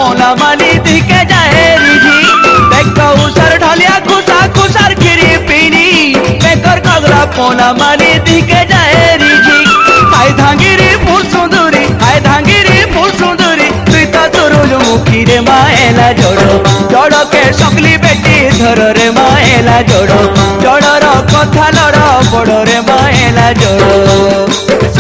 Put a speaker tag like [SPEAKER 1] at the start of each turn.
[SPEAKER 1] पोला मानी दिखे जाए रिझी देखो उसार ढलिया खुशा खुशार खिरी पीनी बेकर कगला पोला मानी दिखे जाए रिझी हाय धांगिरी फुल सुंदरी हाय धांगिरी फुल सुंदरी तुई तो तुरुल मुखी रे माएला जोड़ो जोड़ो के सकली बेटी धर रे माएला जोड़ो जोड़ो रो कथा लड़ बड़ रे माएला जोड़ो।